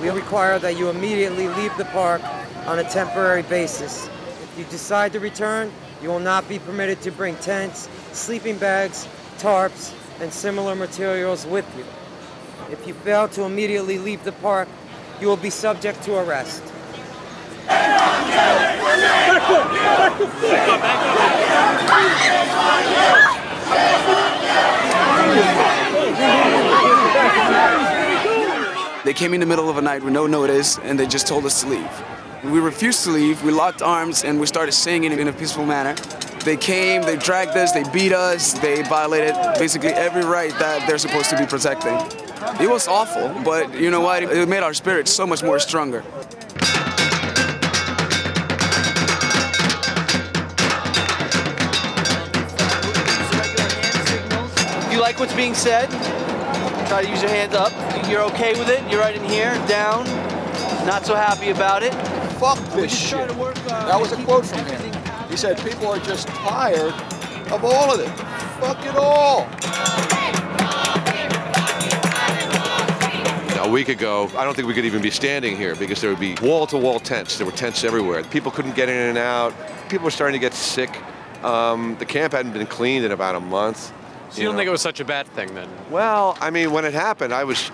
we require that you immediately leave the park on a temporary basis. If you decide to return, you will not be permitted to bring tents, sleeping bags, tarps, and similar materials with you. If you fail to immediately leave the park, you will be subject to arrest. They came in the middle of the night with no notice, and they just told us to leave. We refused to leave, we locked arms, and we started singing in a peaceful manner. They came, they dragged us, they beat us, they violated basically every right that they're supposed to be protecting. It was awful, but you know what? It made our spirits so much more stronger. If you like what's being said, try to use your hands up. You're okay with it? You're right in here, down, not so happy about it. Fuck this shit. That was a quote from him. He said, people are just tired of all of it. Fuck it all. A week ago, I don't think we could even be standing here because there would be wall-to-wall tents. There were tents everywhere. People couldn't get in and out. People were starting to get sick. The camp hadn't been cleaned in about a month. So you don't think it was such a bad thing then? Well, I mean, when it happened, I was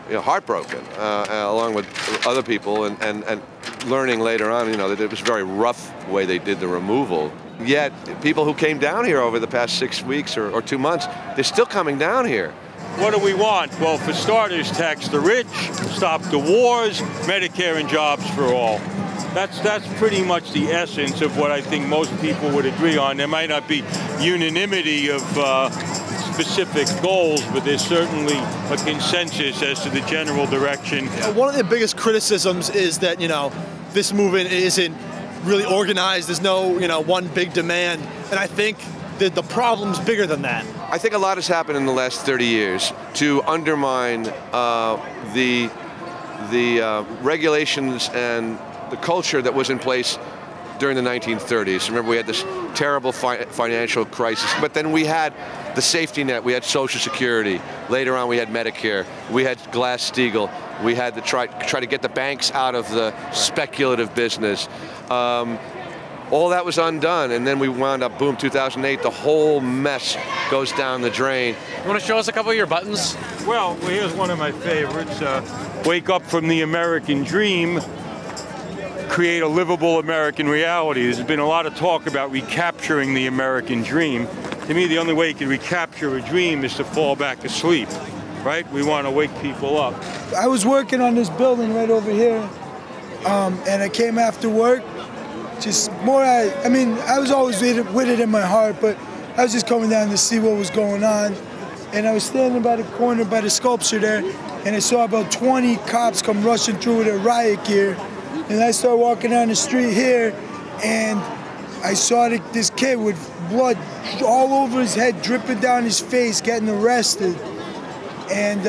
heartbroken, along with other people, and learning later on, that it was a very rough way they did the removal. Yet, people who came down here over the past 6 weeks or 2 months, they're still coming down here. What do we want? Well, for starters, tax the rich, stop the wars, Medicare and jobs for all. That's pretty much the essence of what I think most people would agree on. There might not be unanimity of specific goals, but there's certainly a consensus as to the general direction. One of the biggest criticisms is that, this movement isn't really organized. There's no, one big demand. And I think that the problem's bigger than that. I think a lot has happened in the last 30 years to undermine the regulations and the culture that was in place during the 1930s. Remember, we had this terrible financial crisis, but then we had the safety net, we had Social Security. Later on, we had Medicare, we had Glass-Steagall, we had to try to get the banks out of the speculative business. All that was undone, and then we wound up, boom, 2008, the whole mess goes down the drain. You want to show us a couple of your buttons? Well, here's one of my favorites. Wake up from the American dream, create a livable American reality. There's been a lot of talk about recapturing the American dream. To me, the only way you can recapture a dream is to fall back asleep, right? We want to wake people up. I was working on this building right over here, and I came after work. Just more, I mean, I was always with it in my heart, but I was just coming down to see what was going on. And I was standing by the corner by the sculpture there, and I saw about 20 cops come rushing through with their riot gear. And I started walking down the street here, and I saw this kid with blood all over his head, dripping down his face, getting arrested. And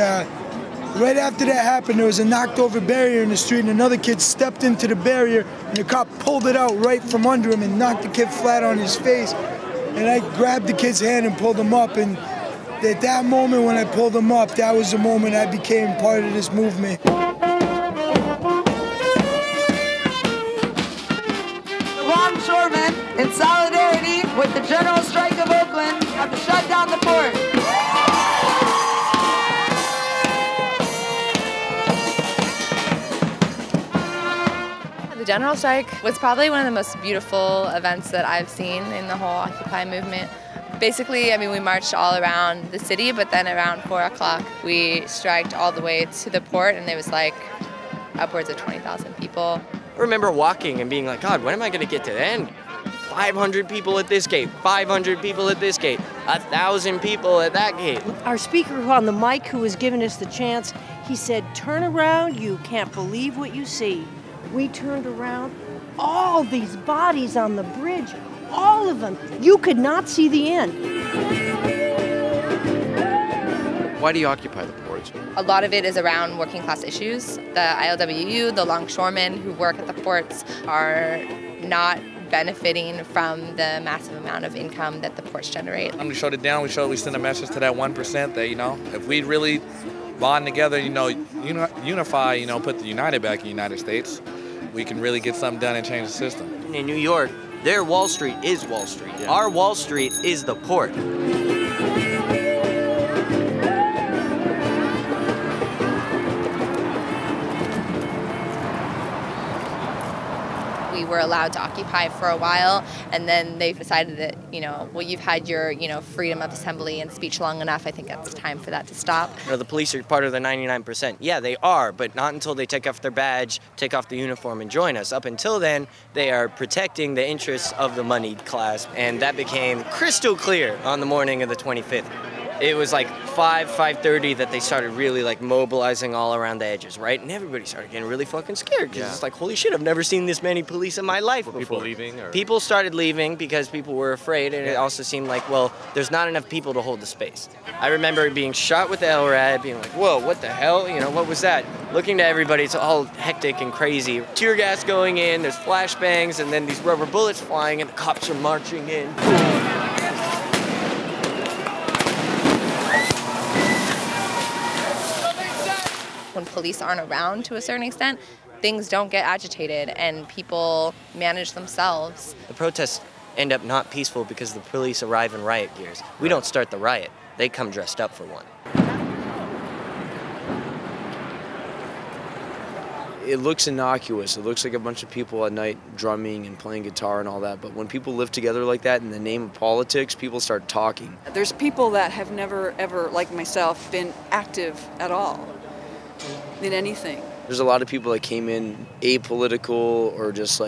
right after that happened, there was a knocked over barrier in the street, and another kid stepped into the barrier, and the cop pulled it out right from under him and knocked the kid flat on his face. And I grabbed the kid's hand and pulled him up, and at that moment when I pulled him up, that was the moment I became part of this movement. Longshoremen, in solidarity with the general strike of Oakland, have to shut down the port. The general strike was probably one of the most beautiful events that I've seen in the whole Occupy movement. Basically, I mean, we marched all around the city, but then around 4 o'clock, we striked all the way to the port, and there was like upwards of 20,000 people. I remember walking and being like, God, when am I going to get to the end? 500 people at this gate, 500 people at this gate, 1,000 people at that gate. Our speaker on the mic who was giving us the chance, he said, turn around, you can't believe what you see. We turned around, all these bodies on the bridge, all of them. You could not see the end. Why do you occupy the ports? A lot of it is around working class issues. The ILWU, the longshoremen who work at the ports are not benefiting from the massive amount of income that the ports generate. When we shut it down, we sent a message to that 1% that, if we really bond together, unify, put the United back in the United States, we can really get something done and change the system. In New York, their Wall Street is Wall Street. Yeah. Our Wall Street is the port. We were allowed to occupy for a while, and then they decided that, well, you've had your, freedom of assembly and speech long enough. I think it's time for that to stop. The police are part of the 99%. Yeah, they are, but not until they take off their badge, take off the uniform, and join us. Up until then, they are protecting the interests of the moneyed class, and that became crystal clear on the morning of the 25th. It was like 5:30 that they started really mobilizing all around the edges, right? And everybody started getting really fucking scared because it's like, holy shit, I've never seen this many police in my life before. People leaving? Or? People started leaving because people were afraid, and it also seemed like, well, there's not enough people to hold the space. I remember being shot with the LRAD, being like, whoa, what the hell? What was that? Looking to everybody, it's all hectic and crazy. Tear gas going in, there's flashbangs, and then these rubber bullets flying, and the cops are marching in. When police aren't around to a certain extent, things don't get agitated and people manage themselves. The protests end up not peaceful because the police arrive in riot gears. We don't start the riot, they come dressed up for one. It looks innocuous. It looks like a bunch of people at night drumming and playing guitar and all that, but when people live together like that in the name of politics, people start talking. There's people that have never, ever, like myself, been active at all in anything. There's a lot of people that came in apolitical or just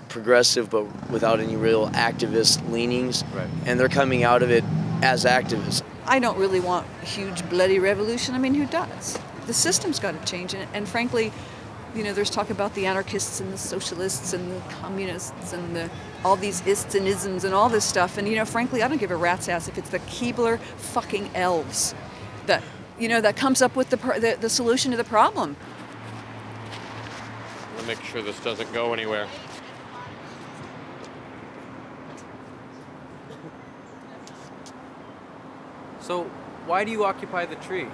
progressive but without any real activist leanings, right. And they're coming out of it as activists. I don't really want a huge bloody revolution. I mean, who does? The system's got to change, and frankly, there's talk about the anarchists and the socialists and the communists and all these ists and isms and all this stuff, and frankly, I don't give a rat's ass if it's the Keebler fucking elves that that comes up with the solution to the problem. We'll make sure this doesn't go anywhere. So, why do you occupy the tree?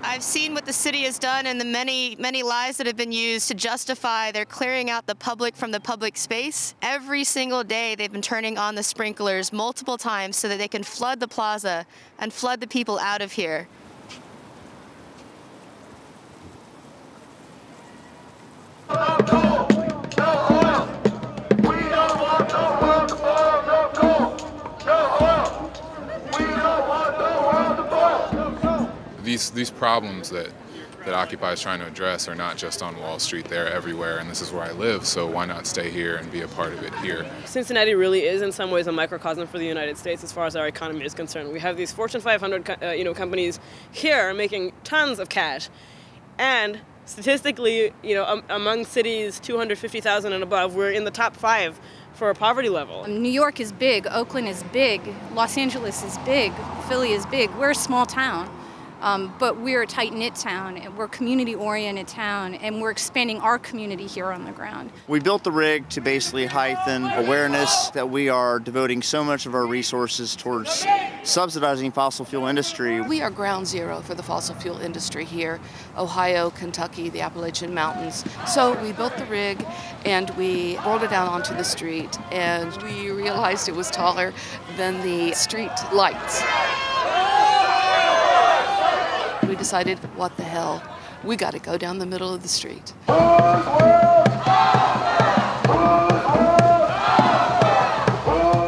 I've seen what the city has done and the many, many lies that have been used to justify their clearing out the public from the public space. Every single day they've been turning on the sprinklers multiple times so that they can flood the plaza and flood the people out of here. These problems that Occupy is trying to address are not just on Wall Street, they're everywhere, and this is where I live, so why not stay here and be a part of it here? Cincinnati really is in some ways a microcosm for the United States as far as our economy is concerned. We have these Fortune 500 companies here making tons of cash, and statistically, among cities 250,000 and above, we're in the top 5 for a poverty level. New York is big, Oakland is big, Los Angeles is big, Philly is big. We're a small town. But we're a tight-knit town, and we're a community-oriented town, and we're expanding our community here on the ground. We built the rig to basically heighten awareness that we are devoting so much of our resources towards subsidizing fossil fuel industry. We are ground zero for the fossil fuel industry here, Ohio, Kentucky, the Appalachian Mountains. So we built the rig, and we rolled it down onto the street, and we realized it was taller than the street lights. We decided, what the hell, we got to go down the middle of the street.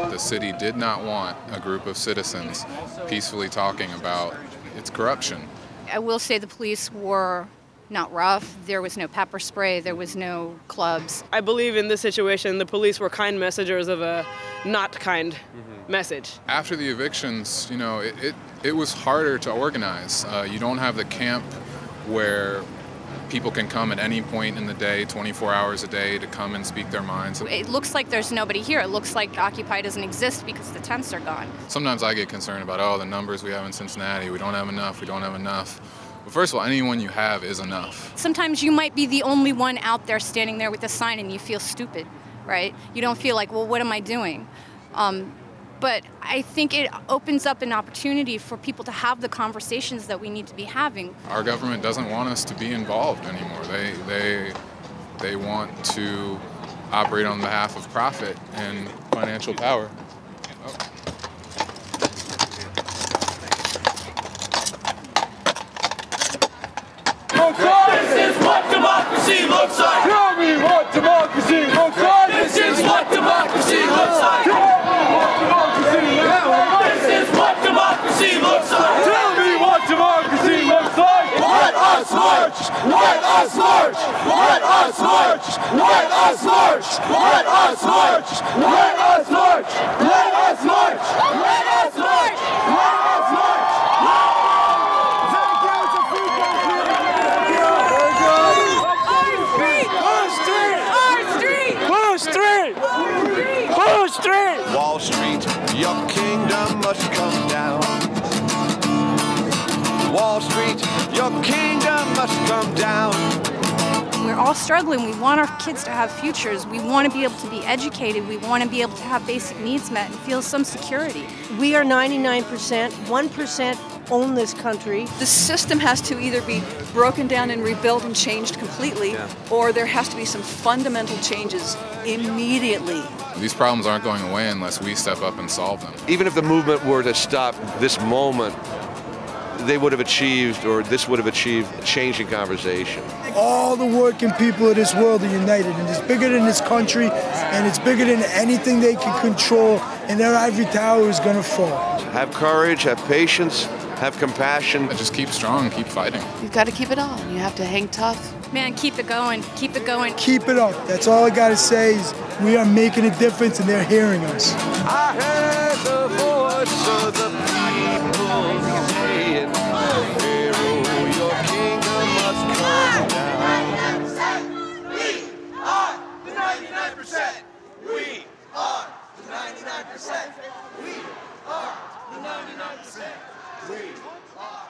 The city did not want a group of citizens peacefully talking about its corruption. I will say the police were not rough. There was no pepper spray. There was no clubs. I believe in this situation, the police were kind messengers of a not kind message. After the evictions, it was harder to organize. You don't have the camp where people can come at any point in the day, 24 hours a day, to come and speak their minds. It looks like there's nobody here. It looks like Occupy doesn't exist because the tents are gone. Sometimes I get concerned about, the numbers we have in Cincinnati, we don't have enough. But first of all, anyone you have is enough. Sometimes you might be the only one out there standing there with a sign and you feel stupid, right? You don't feel like, well, what am I doing? But I think it opens up an opportunity for people to have the conversations that we need to be having. Our government doesn't want us to be involved anymore. They want to operate on behalf of profit and financial power. This is what democracy looks like. Tell me what democracy looks like. This is what democracy looks like. This is what democracy looks like. Tell me what democracy looks like. Let us march. Let us march. Let us march. Let us march. Let us march. Let us march. Let us march. Let us march. Let us march. Wall Street, your kingdom must come down. Wall Street, your kingdom must come down. We're all struggling. We want our kids to have futures. We want to be able to be educated. We want to be able to have basic needs met and feel some security. We are 99%, 1% own this country. The system has to either be broken down and rebuilt and changed completely, or there has to be some fundamental changes immediately. These problems aren't going away unless we step up and solve them. Even if the movement were to stop this moment, they would have achieved, or this would have achieved, a change in conversation. All the working people of this world are united, and it's bigger than this country, and it's bigger than anything they can control, and their ivory tower is going to fall. Have courage, have patience, have compassion. Just keep strong, keep fighting. You've got to keep it on. You have to hang tough. Man, keep it going. Keep it going. Keep it up. That's all I got to say is we are making a difference, and they're hearing us. I heard the voice of the people saying, Pharaoh, your kingdom must come down. We are the 99%. We are the 99%. We are the 99%. We are